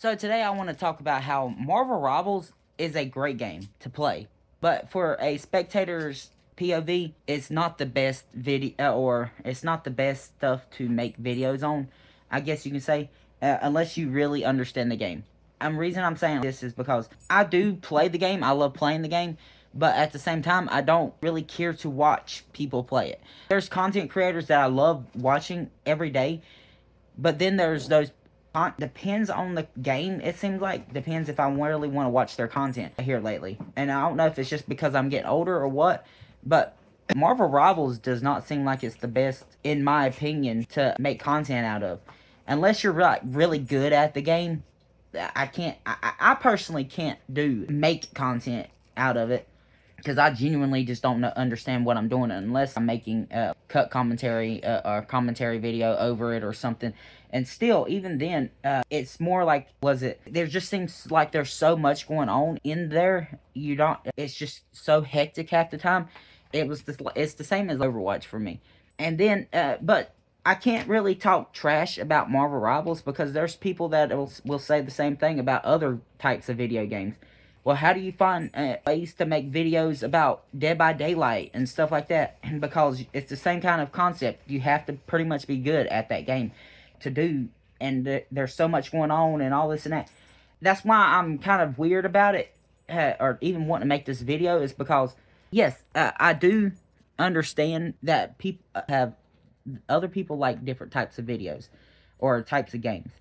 So today I want to talk about how Marvel Rivals is a great game to play, but for a spectator's POV, it's not the best video, or it's not the best stuff to make videos on, I guess you can say, unless you really understand the game. And the reason I'm saying this is because I do play the game, I love playing the game, but at the same time, I don't really care to watch people play it. There's content creators that I love watching every day, but then there's those, depends on the game, it seems like. Depends if I really want to watch their content here lately. And I don't know if it's just because I'm getting older or what, but Marvel Rivals does not seem like it's the best, in my opinion, to make content out of. Unless you're like really good at the game, I can't, I personally can't make content out of it, because I genuinely just don't understand what I'm doing unless I'm making a cut commentary or commentary video over it or something. And still, even then, it's more like, there just seems like there's so much going on in there. It's just so hectic half the time. It's the same as Overwatch for me. And then, but I can't really talk trash about Marvel Rivals because there's people that will say the same thing about other types of video games. Well, how do you find ways to make videos about Dead by Daylight and stuff like that? Because it's the same kind of concept. You have to pretty much be good at that game to do, and there's so much going on and all this and that. That's why I'm kind of weird about it, or even wanting to make this video, is because, yes, I do understand that other people like different types of videos or types of games.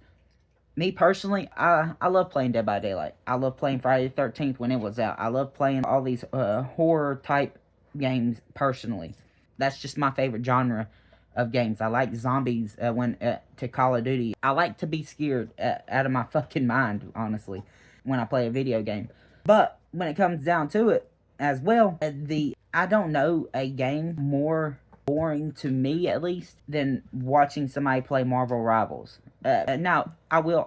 Me personally, I love playing Dead by Daylight. I love playing Friday the 13th when it was out. I love playing all these horror type games personally. That's just my favorite genre of games. I like zombies to Call of Duty. I like to be scared out of my fucking mind, honestly, when I play a video game. But when it comes down to it as well, I don't know a game more boring, to me at least, than watching somebody play Marvel Rivals. Now, I will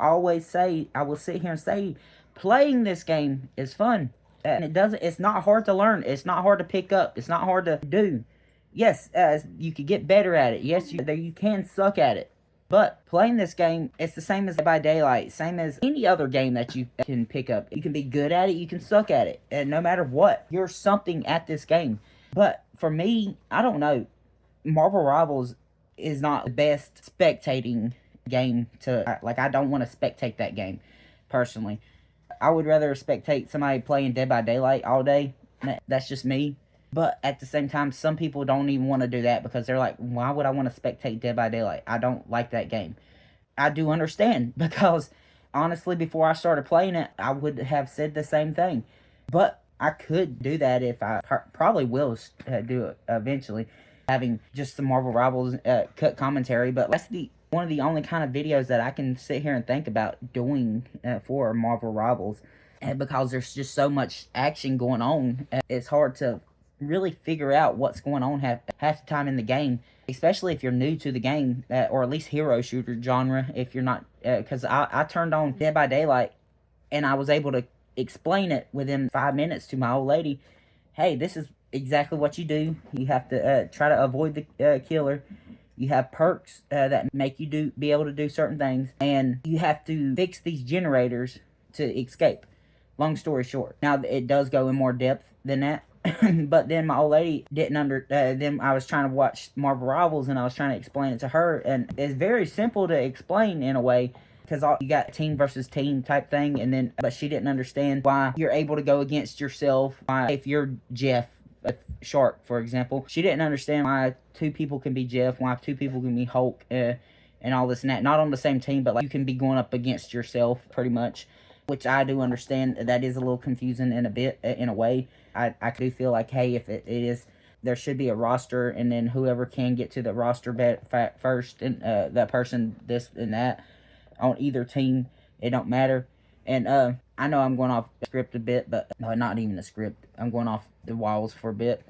sit here and say, playing this game is fun. And it's not hard to learn. It's not hard to pick up. It's not hard to do. Yes, you could get better at it. Yes, you can suck at it. But playing this game, it's the same as Dead by Daylight, same as any other game that you can pick up. You can be good at it, you can suck at it. And no matter what, you're something at this game. But for me, I don't know. Marvel Rivals is not the best spectating game to, like, I don't want to spectate that game, personally. I would rather spectate somebody playing Dead by Daylight all day. That's just me. But at the same time, some people don't even want to do that because they're like, why would I want to spectate Dead by Daylight? I don't like that game. I do understand, because honestly, before I started playing it, I would have said the same thing. But I could do that if I probably will do it eventually, having just some Marvel Rivals cut commentary. But that's one of the only kind of videos that I can sit here and think about doing for Marvel Rivals. And because there's just so much action going on, it's hard to really figure out what's going on half the time in the game, especially if you're new to the game, or at least hero shooter genre. If you're not, because I turned on Dead by Daylight and I was able to explain it within 5 minutes to my old lady. Hey, this is exactly what you do. You have to try to avoid the killer. You have perks that make you be able to do certain things, and you have to fix these generators to escape. Long story short. Now, it does go in more depth than that. But then my old lady didn't then I was trying to watch Marvel Rivals and I was trying to explain it to her, and it's very simple to explain in a way, because you got team versus team type thing, but she didn't understand why you're able to go against yourself. Why, if you're Jeff Shark, for example, she didn't understand why two people can be Jeff, why two people can be Hulk, and all this and that. Not on the same team, but like you can be going up against yourself, pretty much. Which I do understand. That is a little confusing in a way. I do feel like, hey, if it is, there should be a roster, and then whoever can get to the roster first, and that person, this and that, on either team, it don't matter. And I know I'm going off the script a bit, but no, not even the script. I'm going off the walls for a bit.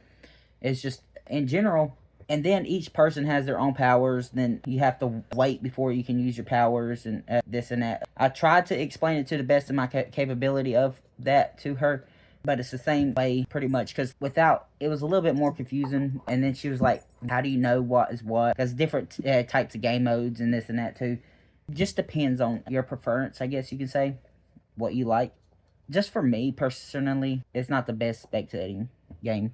It's just, in general, and then each person has their own powers. Then you have to wait before you can use your powers, and this and that. I tried to explain it to the best of my capability of that to her, but it's the same way pretty much, because it was a little bit more confusing. And then she was like, how do you know what is what? Because different types of game modes and this and that too. Just depends on your preference, I guess you can say, what you like. Just for me personally, it's not the best spectating game.